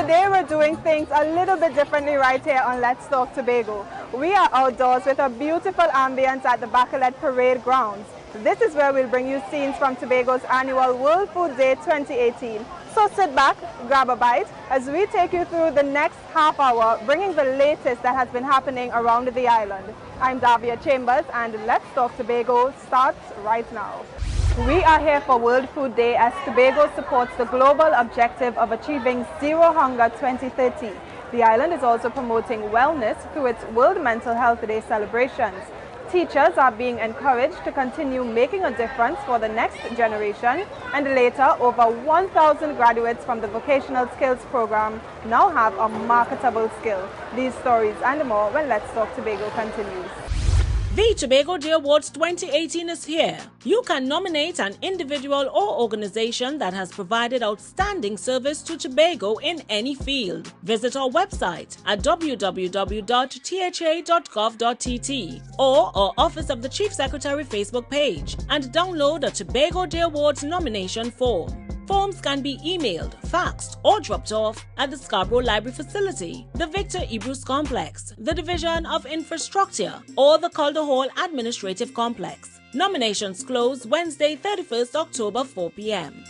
today we're doing things a little bit differently right here on Let's Talk Tobago. We are outdoors with a beautiful ambience at the Bacolet Parade Grounds. This is where we'll bring you scenes from Tobago's annual World Food Day 2018. So sit back, grab a bite, as we take you through the next half hour, bringing the latest that has been happening around the island. I'm Davia Chambers, and Let's Talk Tobago starts right now. We are here for World Food Day as Tobago supports the global objective of achieving zero hunger 2030. The island is also promoting wellness through its World Mental Health Day celebrations. Teachers are being encouraged to continue making a difference for the next generation, and later over 1,000 graduates from the vocational skills program now have a marketable skill. These stories and more when Let's Talk Tobago continues. The Tobago Day Awards 2018 is here. You can nominate an individual or organization that has provided outstanding service to Tobago in any field. Visit our website at www.tha.gov.tt or our Office of the Chief Secretary Facebook page and download a Tobago Day Awards nomination form. Forms can be emailed, faxed, or dropped off at the Scarborough Library Facility, the Victor Ebrus Complex, the Division of Infrastructure, or the Calder Hall Administrative Complex. Nominations close Wednesday, 31st October, 4 p.m.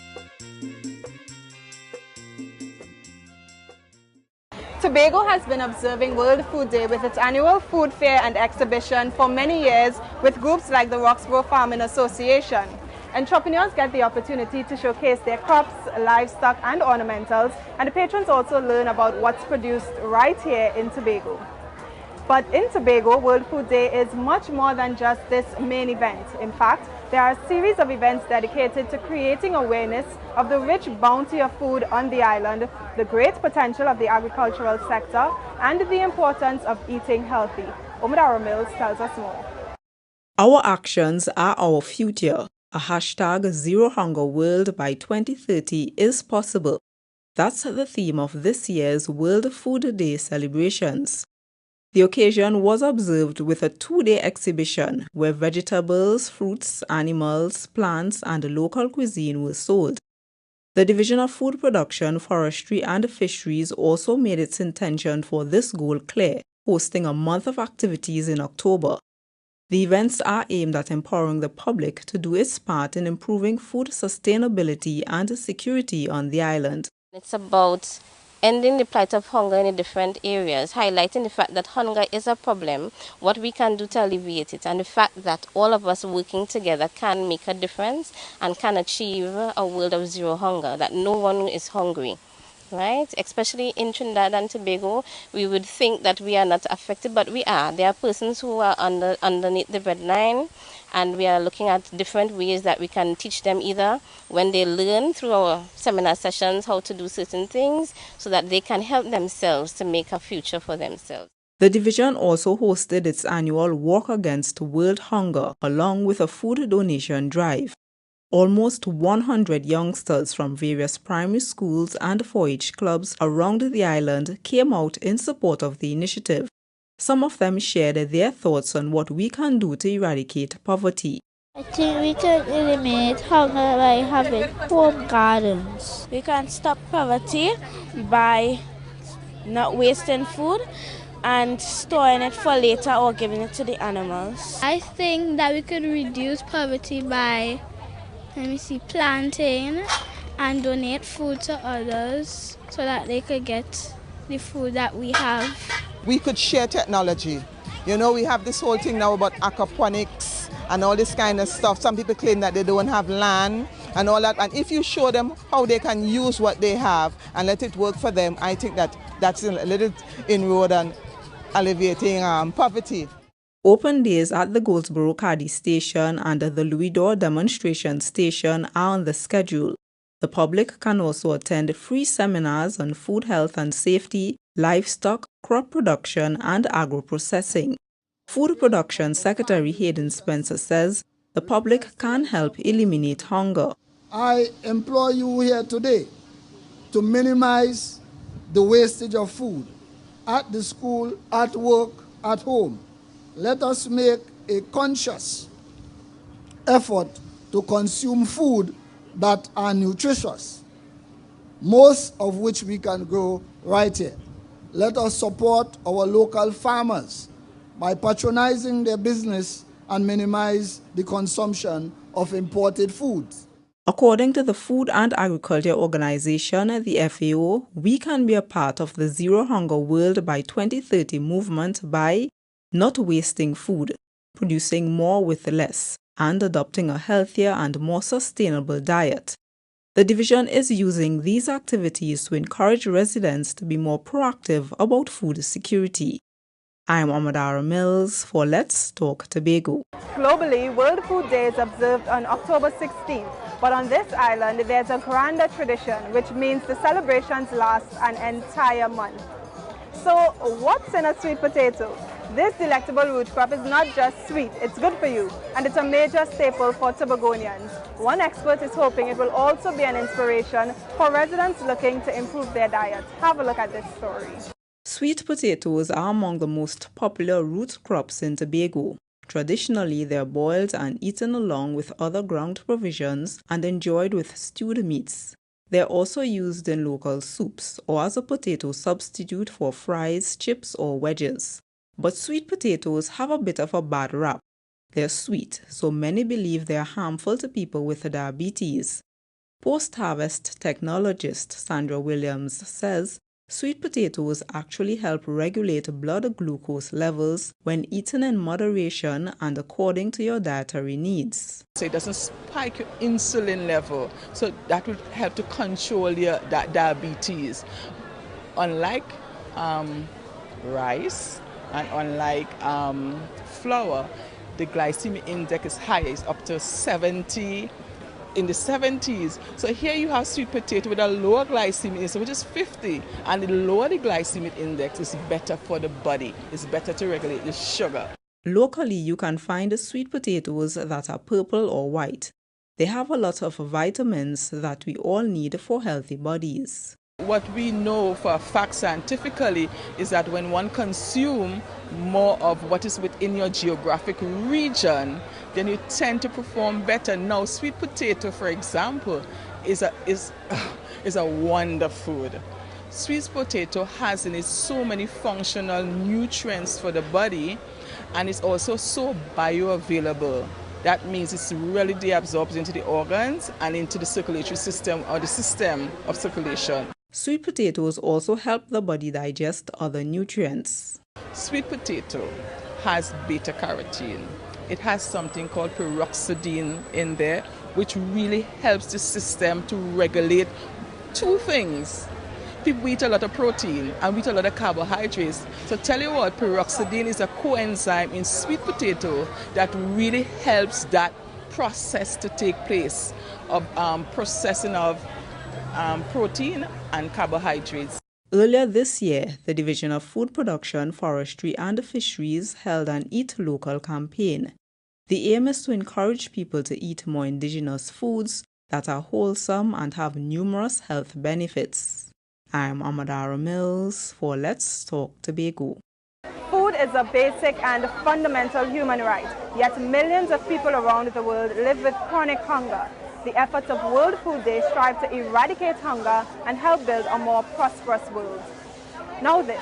Tobago has been observing World Food Day with its annual food fair and exhibition for many years with groups like the Roxborough Farming Association. Entrepreneurs get the opportunity to showcase their crops, livestock and ornamentals, and the patrons also learn about what's produced right here in Tobago. But in Tobago, World Food Day is much more than just this main event. In fact, there are a series of events dedicated to creating awareness of the rich bounty of food on the island, the great potential of the agricultural sector, and the importance of eating healthy. Omidara Mills tells us more. Our actions are our future. A hashtag Zero Hunger World by 2030 is possible. That's the theme of this year's World Food Day celebrations. The occasion was observed with a two-day exhibition where vegetables, fruits, animals, plants, and local cuisine were sold. The Division of Food Production, Forestry and Fisheries also made its intention for this goal clear, hosting a month of activities in October. The events are aimed at empowering the public to do its part in improving food sustainability and security on the island. It's about ending the plight of hunger in the different areas, highlighting the fact that hunger is a problem, what we can do to alleviate it, and the fact that all of us working together can make a difference and can achieve a world of zero hunger, that no one is hungry. Right? Especially in Trinidad and Tobago, we would think that we are not affected, but we are. There are persons who are underneath the breadline, and we are looking at different ways that we can teach them either when they learn through our seminar sessions how to do certain things so that they can help themselves to make a future for themselves. The division also hosted its annual Walk Against World Hunger along with a food donation drive. Almost 100 youngsters from various primary schools and 4-H clubs around the island came out in support of the initiative. Some of them shared their thoughts on what we can do to eradicate poverty. I think we can eliminate hunger by having home gardens. We can stop poverty by not wasting food and storing it for later or giving it to the animals. I think that we could reduce poverty by planting and donate food to others so that they could get the food that we have. We could share technology. You know, we have this whole thing now about aquaponics and all this kind of stuff. Some people claim that they don't have land and all that. And if you show them how they can use what they have and let it work for them, I think that that's a little inroad on alleviating poverty. Open days at the Goldsboro Cadi Station and the Louis D'Or Demonstration Station are on the schedule. The public can also attend free seminars on food health and safety, livestock, crop production, and agro-processing. Food Production Secretary Hayden Spencer says the public can help eliminate hunger. I implore you here today to minimize the wastage of food at the school, at work, at home. Let us make a conscious effort to consume food that are nutritious. most of which we can grow right here. Let us support our local farmers by patronizing their business and minimize the consumption of imported foods. According to the Food and Agriculture Organization, the FAO, we can be a part of the Zero Hunger World by 2030 movement by not wasting food, producing more with less, and adopting a healthier and more sustainable diet. The division is using these activities to encourage residents to be more proactive about food security. I'm Amadara Mills for Let's Talk Tobago. Globally, World Food Day is observed on October 16th, but on this island there's a grander tradition, which means the celebrations last an entire month. So what's in a sweet potato? This delectable root crop is not just sweet, it's good for you, and it's a major staple for Tobagonians. One expert is hoping it will also be an inspiration for residents looking to improve their diet. Have a look at this story. Sweet potatoes are among the most popular root crops in Tobago. Traditionally, they are boiled and eaten along with other ground provisions and enjoyed with stewed meats. They are also used in local soups or as a potato substitute for fries, chips, or wedges. But sweet potatoes have a bit of a bad rap. They are sweet, so many believe they are harmful to people with diabetes. Post-harvest technologist Sandra Williams says sweet potatoes actually help regulate blood glucose levels when eaten in moderation and according to your dietary needs. So it doesn't spike your insulin level, so that will help to control your diabetes. Unlike rice and unlike flour, the glycemic index is high, it's up to 70. In the 70s. So here you have sweet potato with a lower glycemic index, which is 50. And the lower the glycemic index is better for the body. It's better to regulate the sugar. Locally, you can find sweet potatoes that are purple or white. They have a lot of vitamins that we all need for healthy bodies. What we know for a fact scientifically is that when one consumes more of what is within your geographic region, then you tend to perform better. Now, sweet potato, for example, is a wonder food. Sweet potato has in it so many functional nutrients for the body, and it's also so bioavailable. That means it's really deabsorbed into the organs and into the circulatory system or the system of circulation. Sweet potatoes also help the body digest other nutrients. Sweet potato has beta carotene. It has something called peroxidine in there, which really helps the system to regulate two things. People eat a lot of protein and we eat a lot of carbohydrates. So tell you what, peroxidine is a coenzyme in sweet potato that really helps that process to take place of processing of protein and carbohydrates. Earlier this year, the Division of Food Production, Forestry and Fisheries held an Eat Local campaign. The aim is to encourage people to eat more indigenous foods that are wholesome and have numerous health benefits. I'm Amadara Mills for Let's Talk Tobago. Food is a basic and fundamental human right, yet millions of people around the world live with chronic hunger. The efforts of World Food Day strive to eradicate hunger and help build a more prosperous world. Now this,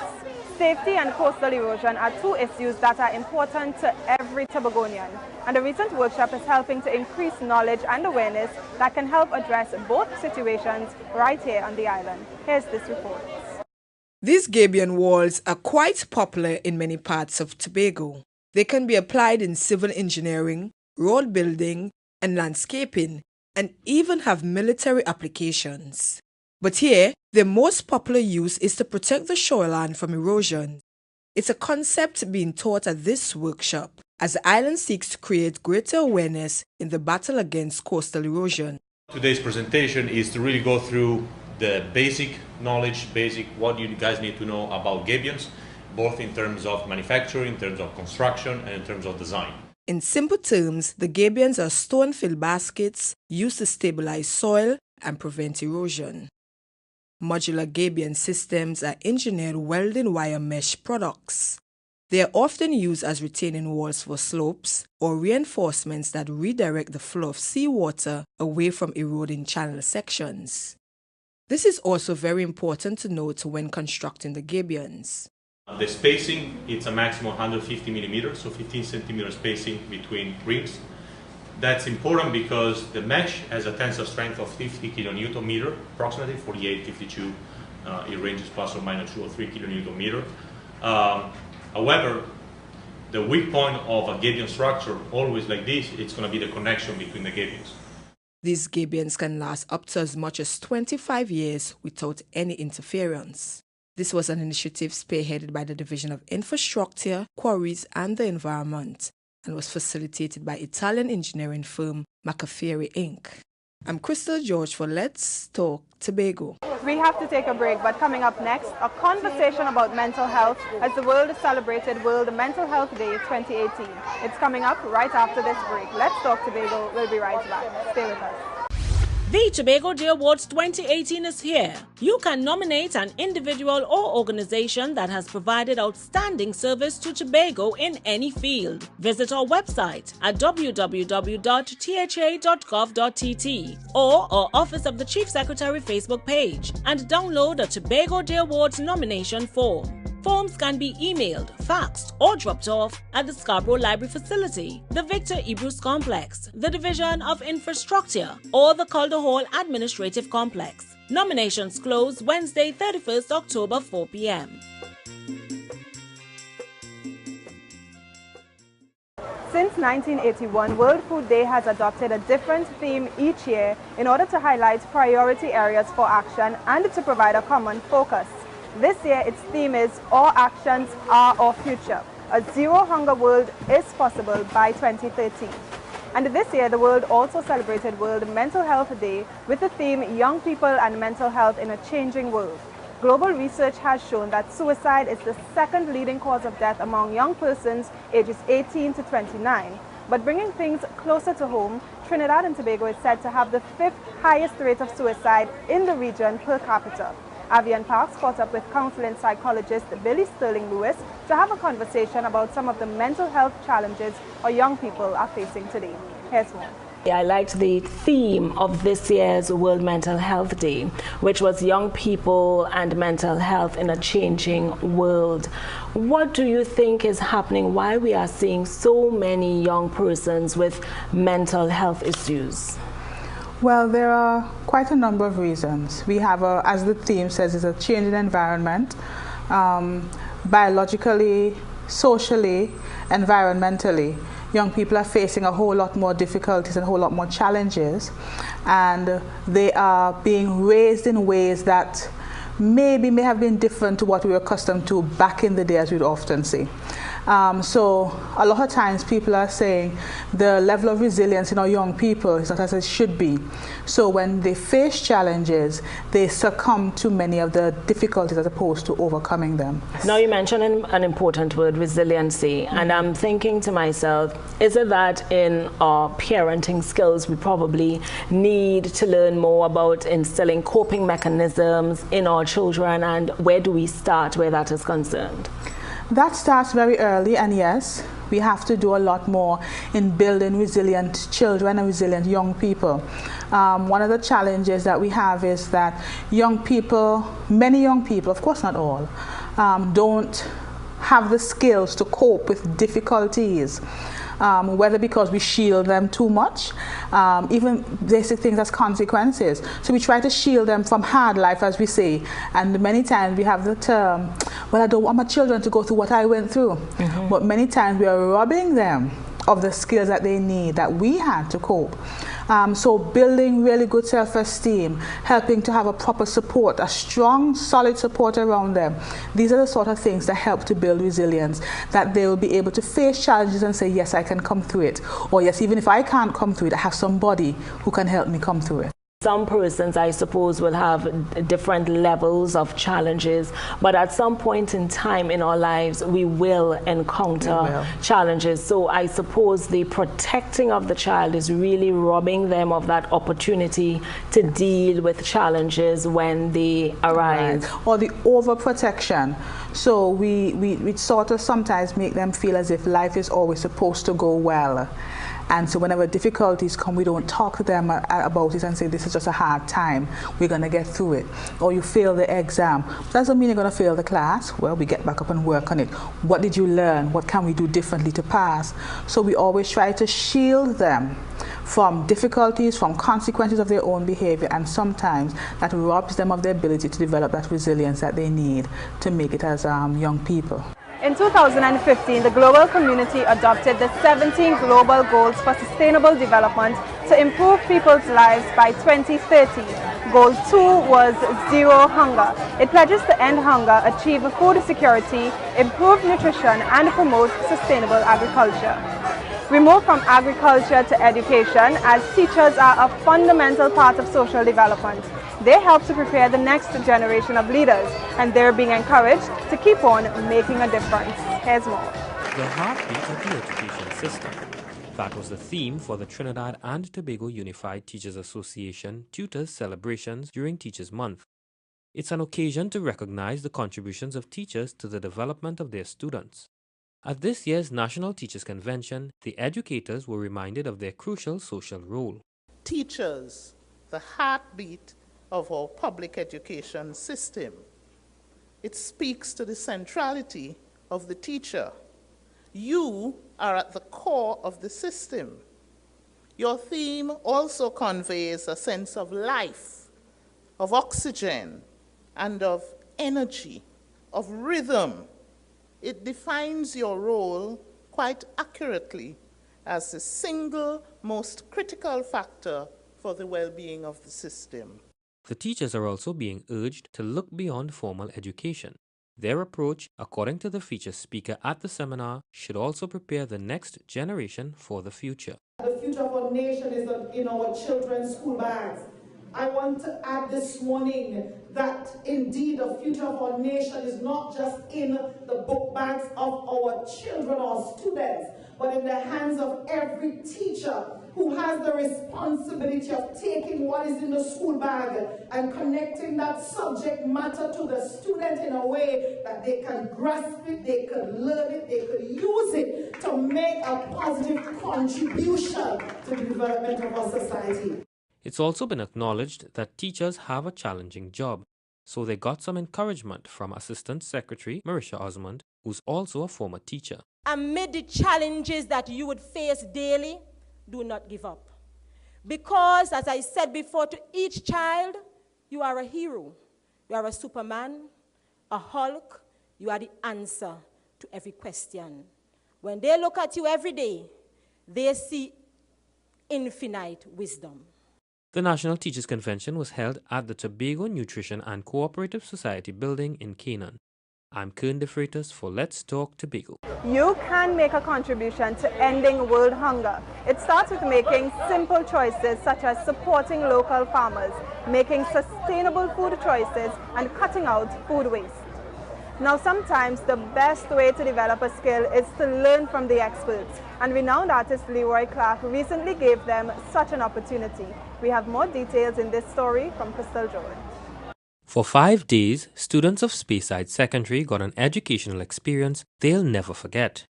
safety and coastal erosion are two issues that are important to every Tobagonian, and a recent workshop is helping to increase knowledge and awareness that can help address both situations right here on the island. Here's this report. These gabion walls are quite popular in many parts of Tobago. They can be applied in civil engineering, road building, and landscaping, and even have military applications. But here, their most popular use is to protect the shoreline from erosion. It's a concept being taught at this workshop, as the island seeks to create greater awareness in the battle against coastal erosion. Today's presentation is to really go through the basic knowledge, what you guys need to know about gabions, both in terms of manufacturing, in terms of construction, and in terms of design. In simple terms, the gabions are stone-filled baskets used to stabilize soil and prevent erosion. Modular gabion systems are engineered welding wire mesh products. They are often used as retaining walls for slopes or reinforcements that redirect the flow of seawater away from eroding channel sections. This is also very important to note when constructing the gabions. The spacing, it's a maximum 150 millimeters, so 15 centimeter spacing between rings. That's important because the mesh has a tensile strength of 50 kilonewton meter, approximately 48, 52. It ranges plus or minus 2 or 3 kilonewton meter. However, the weak point of a gabion structure, always like this, it's going to be the connection between the gabions. These gabions can last up to as much as 25 years without any interference. This was an initiative spearheaded by the Division of Infrastructure, Quarries and the Environment and was facilitated by Italian engineering firm Marketable Inc. I'm Crystal George for Let's Talk Tobago. We have to take a break, but coming up next, a conversation about mental health as the world celebrated World Mental Health Day 2018. It's coming up right after this break. Let's Talk Tobago. We'll be right back. Stay with us. The Tobago Day Awards 2018 is here. You can nominate an individual or organization that has provided outstanding service to Tobago in any field. Visit our website at www.tha.gov.tt or our Office of the Chief Secretary Facebook page and download the Tobago Day Awards nomination form. Forms can be emailed, faxed, or dropped off at the Scarborough Library Facility, the Victor Ebruce Complex, the Division of Infrastructure, or the Calder Hall Administrative Complex. Nominations close Wednesday, 31st October, 4 p.m. Since 1981, World Food Day has adopted a different theme each year in order to highlight priority areas for action and to provide a common focus. This year, its theme is Our Actions Are Our Future. A zero hunger world is possible by 2030. And this year, the world also celebrated World Mental Health Day with the theme Young People and Mental Health in a Changing World. Global research has shown that suicide is the second leading cause of death among young persons ages 18 to 29. But bringing things closer to home, Trinidad and Tobago is said to have the 5th highest rate of suicide in the region per capita. Avian Parks caught up with counseling psychologist Billy Sterling Lewis to have a conversation about some of the mental health challenges our young people are facing today. Here's more. I liked the theme of this year's World Mental Health Day, which was young people and mental health in a changing world. What do you think is happening? Why we are seeing so many young persons with mental health issues? Well, there are quite a number of reasons. We have, as the theme says, it's a changing environment, biologically, socially, environmentally. Young people are facing a whole lot more difficulties and a whole lot more challenges, and they are being raised in ways that may have been different to what we were accustomed to back in the day, as we'd often say. So a lot of times people are saying the level of resilience in our young people is not as it should be. So when they face challenges, they succumb to many of the difficulties as opposed to overcoming them. Now you mentioned an important word, resiliency, and I'm thinking to myself, is it that in our parenting skills we probably need to learn more about instilling coping mechanisms in our children, and where do we start where that is concerned? That starts very early, and yes, we have to do a lot more in building resilient children and resilient young people. One of the challenges that we have is that young people, many young people, of course not all, don't have the skills to cope with difficulties. Whether because we shield them too much, even basic things as consequences. So we try to shield them from hard life, as we say, and many times we have the term, well, I don't want my children to go through what I went through. But many times we are robbing them of the skills that they need, that we had to cope. So building really good self-esteem, helping to have a proper support, a strong, solid support around them. These are the sort of things that help to build resilience, that they will be able to face challenges and say, yes, I can come through it. Or yes, even if I can't come through it, I have somebody who can help me come through it. Some persons, I suppose, will have different levels of challenges, but at some point in time in our lives, we will encounter challenges. So I suppose the protecting of the child is really robbing them of that opportunity to deal with challenges when they arise. Right. Or the overprotection. So we sort of sometimes make them feel as if life is always supposed to go well. And so whenever difficulties come, we don't talk to them about it and say, this is just a hard time, we're going to get through it. Or you fail the exam. That doesn't mean you're going to fail the class. Well, we get back up and work on it. What did you learn? What can we do differently to pass? So we always try to shield them from difficulties, from consequences of their own behavior, and sometimes that robs them of the ability to develop that resilience that they need to make it as young people. In 2015, the global community adopted the 17 Global Goals for Sustainable Development to improve people's lives by 2030. Goal 2 was Zero Hunger. It pledges to end hunger, achieve food security, improve nutrition, and promote sustainable agriculture. We move from agriculture to education, as teachers are a fundamental part of social development. They help to prepare the next generation of leaders, and they're being encouraged to keep on making a difference. Here's more. The heartbeat of the education system. That was the theme for the Trinidad and Tobago Unified Teachers Association Tutors Celebrations during Teachers Month. It's an occasion to recognize the contributions of teachers to the development of their students. At this year's National Teachers Convention, the educators were reminded of their crucial social role. Teachers, the heartbeat of our public education system. It speaks to the centrality of the teacher. You are at the core of the system. Your theme also conveys a sense of life, of oxygen, and of energy, of rhythm. It defines your role quite accurately as the single most critical factor for the well-being of the system. The teachers are also being urged to look beyond formal education. Their approach, according to the featured speaker at the seminar, should also prepare the next generation for the future. The future of our nation is in our children's school bags. I want to add this morning that indeed the future of our nation is not just in the book bags of our children or students, but in the hands of every teacher who has the responsibility of taking what is in the school bag and connecting that subject matter to the student in a way that they can grasp it, they can learn it, they can use it to make a positive contribution to the development of our society. It's also been acknowledged that teachers have a challenging job, so they got some encouragement from Assistant Secretary Marisha Osmond, who's also a former teacher. Amid the challenges that you would face daily, do not give up. Because, as I said before, to each child, you are a hero. You are a Superman, a Hulk. You are the answer to every question. When they look at you every day, they see infinite wisdom. The National Teachers Convention was held at the Tobago Nutrition and Cooperative Society building in Canaan. I'm Kern De Freitas for Let's Talk Tobago. You can make a contribution to ending world hunger. It starts with making simple choices such as supporting local farmers, making sustainable food choices, and cutting out food waste. Now, sometimes the best way to develop a skill is to learn from the experts, and renowned artist Leroy Clark recently gave them such an opportunity. We have more details in this story from Crystal Jordan. For 5 days, students of Speyside Secondary got an educational experience they'll never forget.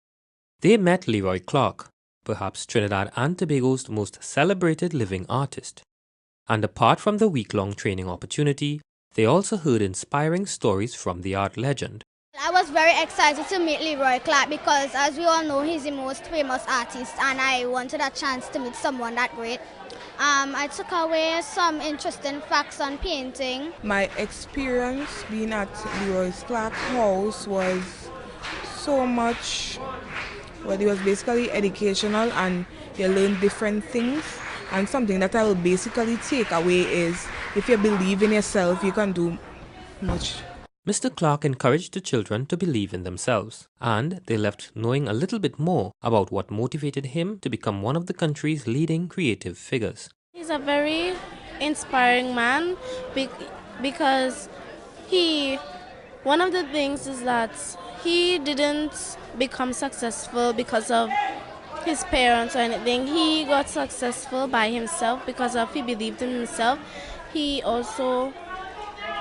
They met Leroy Clark, perhaps Trinidad and Tobago's most celebrated living artist. And apart from the week-long training opportunity, they also heard inspiring stories from the art legend. I was very excited to meet Leroy Clark because, as we all know, he's the most famous artist, and I wanted a chance to meet someone that great. I took away some interesting facts on painting. My experience being at Leroy Clark's house was so much, well, it was basically educational, and you learn different things. And something that I will basically take away is, if you believe in yourself, you can do much. Mr. Clark encouraged the children to believe in themselves, and they left knowing a little bit more about what motivated him to become one of the country's leading creative figures. He's a very inspiring man because one of the things is that he didn't become successful because of his parents or anything. He got successful by himself because he believed in himself. He also,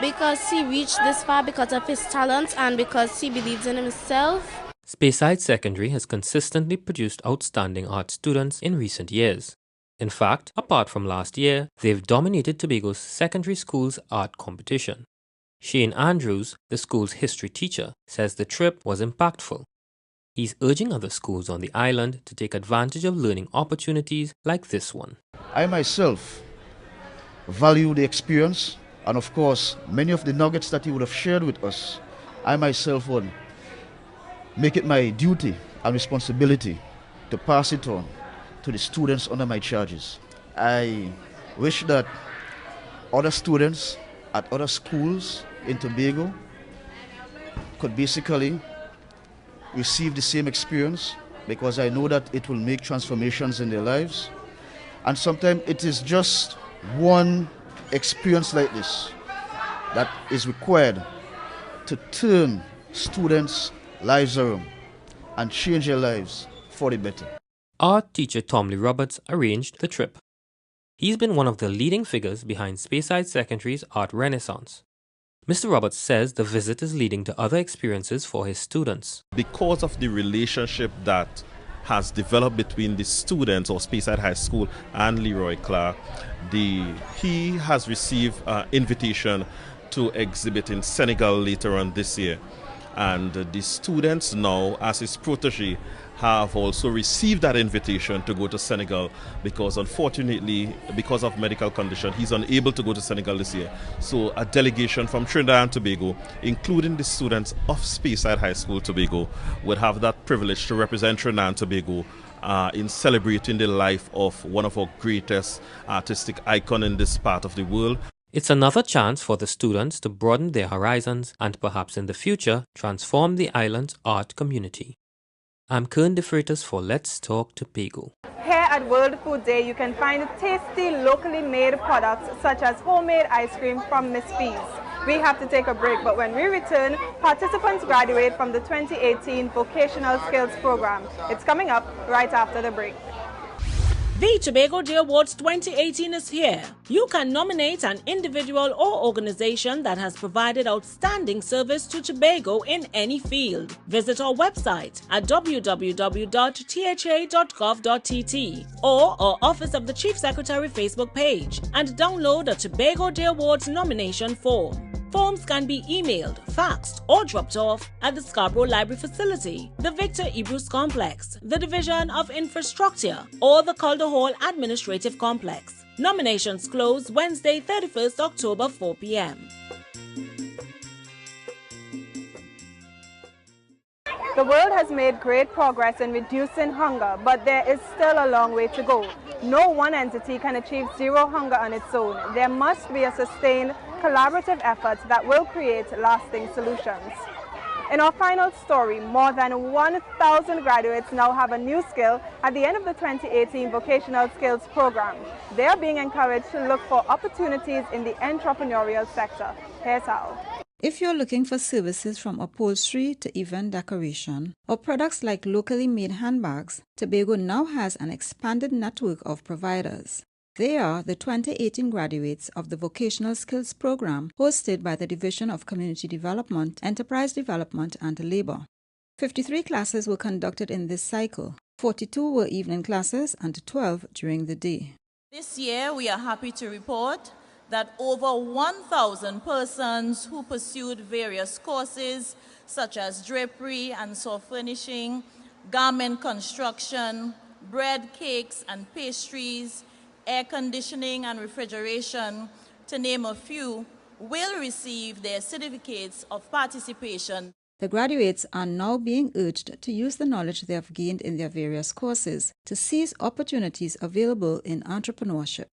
because he reached this far because of his talents and because he believes in himself. Speyside Secondary has consistently produced outstanding art students in recent years. In fact, apart from last year, they've dominated Tobago's secondary school's art competition. Shane Andrews, the school's history teacher, says the trip was impactful. He's urging other schools on the island to take advantage of learning opportunities like this one. I myself value the experience, and of course, many of the nuggets that he would have shared with us, I myself would make it my duty and responsibility to pass it on to the students under my charges. I wish that other students at other schools in Tobago could basically receive the same experience, because I know that it will make transformations in their lives. And sometimes it is just one experience like this that is required to turn students' lives around and change their lives for the better. Art teacher Tom Lee Roberts arranged the trip. He's been one of the leading figures behind Speyside Secondary's Art Renaissance. Mr. Roberts says the visit is leading to other experiences for his students. Because of the relationship that has developed between the students of Speyside High School and Leroy Clark, he has received an invitation to exhibit in Senegal later on this year. And the students now, as his protege, have also received that invitation to go to Senegal, because unfortunately, because of medical condition, he's unable to go to Senegal this year. So a delegation from Trinidad and Tobago, including the students of Speyside High School Tobago, would have that privilege to represent Trinidad and Tobago in celebrating the life of one of our greatest artistic icons in this part of the world. It's another chance for the students to broaden their horizons and perhaps in the future transform the island's art community. I'm Kern De Freitas for Let's Talk Tobago. Here at World Food Day, you can find tasty, locally made products such as homemade ice cream from Miss P's. We have to take a break, but when we return, participants graduate from the 2018 Vocational Skills Program. It's coming up right after the break. The Tobago Day Awards 2018 is here. You can nominate an individual or organization that has provided outstanding service to Tobago in any field. Visit our website at www.tha.gov.tt or our Office of the Chief Secretary Facebook page and download a Tobago Day Awards nomination form. Forms can be emailed, faxed, or dropped off at the Scarborough Library Facility, the Victor Ebrus Complex, the Division of Infrastructure, or the Calder Hall Administrative Complex. Nominations close Wednesday, 31st October, 4 p.m. The world has made great progress in reducing hunger, but there is still a long way to go. No one entity can achieve zero hunger on its own. There must be a sustained, collaborative effort that will create lasting solutions. In our final story, more than 1,000 graduates now have a new skill at the end of the 2018 Vocational Skills Program. They are being encouraged to look for opportunities in the entrepreneurial sector. Here's how. If you're looking for services from upholstery to event decoration or products like locally made handbags, Tobago now has an expanded network of providers. They are the 2018 graduates of the Vocational Skills Program hosted by the Division of Community Development, Enterprise Development and Labor. 53 classes were conducted in this cycle. 42 were evening classes and 12 during the day. This year we are happy to report that over 1,000 persons who pursued various courses such as drapery and soft furnishing, garment construction, bread, cakes and pastries, air conditioning and refrigeration, to name a few, will receive their certificates of participation. The graduates are now being urged to use the knowledge they have gained in their various courses to seize opportunities available in entrepreneurship.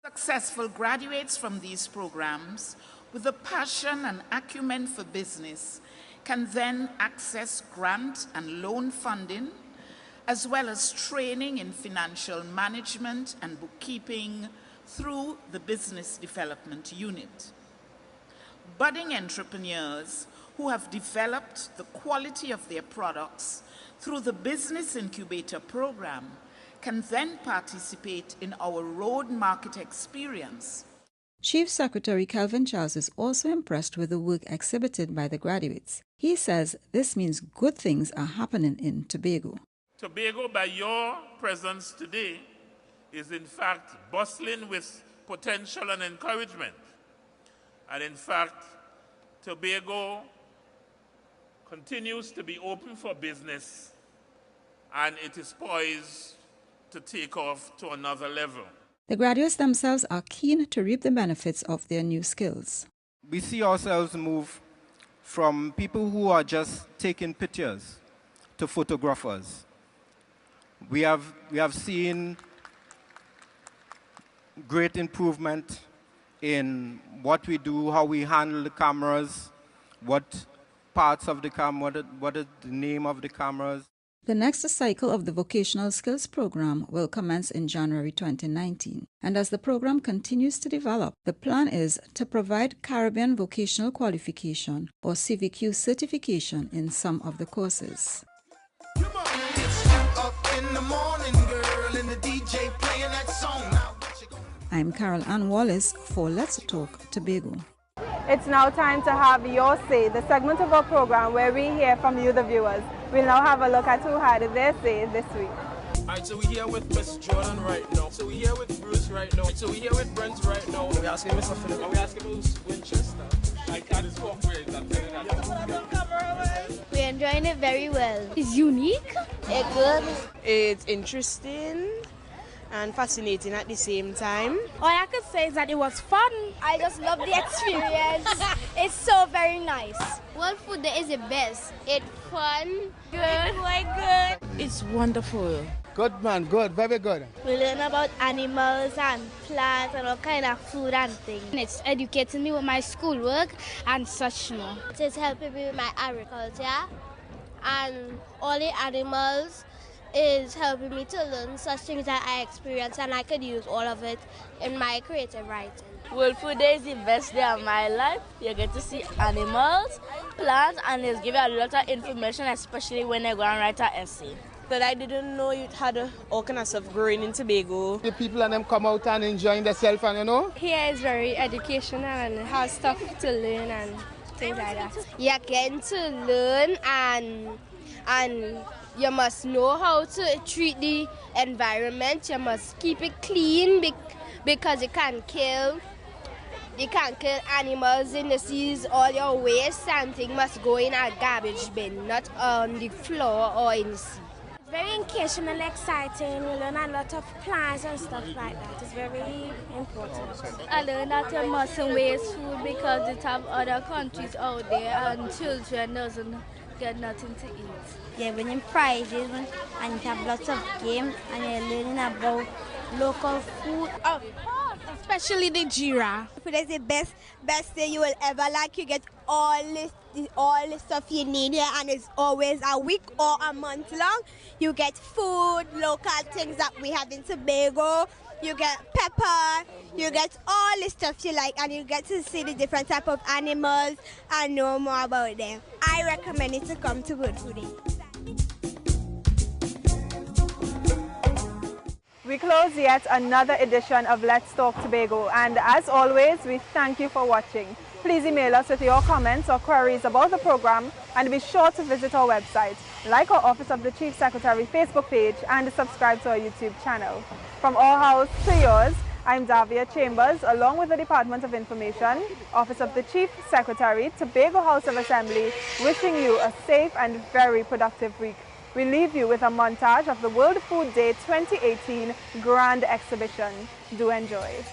Successful graduates from these programs with a passion and acumen for business can then access grant and loan funding, as well as training in financial management and bookkeeping through the Business Development Unit. Budding entrepreneurs who have developed the quality of their products through the Business Incubator Program can then participate in our road market experience. Chief Secretary Kelvin Charles is also impressed with the work exhibited by the graduates. He says this means good things are happening in Tobago. Tobago, by your presence today, is in fact bustling with potential and encouragement. And in fact, Tobago continues to be open for business, and it is poised to take off to another level. The graduates themselves are keen to reap the benefits of their new skills. We see ourselves move from people who are just taking pictures to photographers. We have seen great improvement in what we do, how we handle the cameras, what parts of the camera, what is the name of the cameras. The next cycle of the Vocational Skills Program will commence in January 2019. And as the program continues to develop, the plan is to provide Caribbean Vocational Qualification or CVQ certification in some of the courses. I'm Carol Ann Wallace for Let's Talk Tobago. It's now time to have Your Say, the segment of our program where we hear from you, the viewers. We'll now have a look at who had their say this week. Alright, so we're here with Miss Jordan right now. So we're here with Bruce right now. So we're here with Brent right now. We're asking Mr. Philip. And we're asking Bruce Winchester. I can't incorporate that. We're enjoying it very well. It's unique. It's good. It's interesting and fascinating at the same time. All I could say is that it was fun. I just love the experience. It's so very nice. World Food Day is the best. It's fun, good, it's quite good. It's wonderful. Good man, good, very good. We learn about animals and plants and all kind of food and things. It's educating me with my schoolwork and such more. It's helping me with my agriculture and all the animals is helping me to learn such things that I experience, and I could use all of it in my creative writing. World Food Day is the best day of my life. You get to see animals, plants, and it's give you a lot of information, especially when you go and write an essay. That I didn't know you had all kind of stuff growing in Tobago. The people and them come out and enjoying themselves, and you know. Here is very educational and has stuff to learn and things like that. You're getting to learn and you must know how to treat the environment. You must keep it clean because you can't kill animals in the seas. All your waste and things must go in a garbage bin, not on the floor or in the sea. It's very educational, exciting. You learn a lot of plants and stuff like that. It's very important. I learned that you mustn't waste food because it have other countries out there and children doesn't get nothing to eat. You're winning prizes and you have lots of games and you're learning about local food. Of course, especially the giraffe. It's the best thing you will ever like. You get all the stuff you need here, and it's always a week or a month long. You get food, local things that we have in Tobago. You get pepper, you get all the stuff you like, and you get to see the different type of animals and know more about them. I recommend it to come to World Food Day. We close yet another edition of Let's Talk Tobago, and as always, we thank you for watching. Please email us with your comments or queries about the program, and be sure to visit our website, like our Office of the Chief Secretary Facebook page, and subscribe to our YouTube channel. From our house to yours, I'm Davia Chambers, along with the Department of Information, Office of the Chief Secretary, Tobago House of Assembly, wishing you a safe and very productive week. We leave you with a montage of the World Food Day 2018 Grand Exhibition. Do enjoy.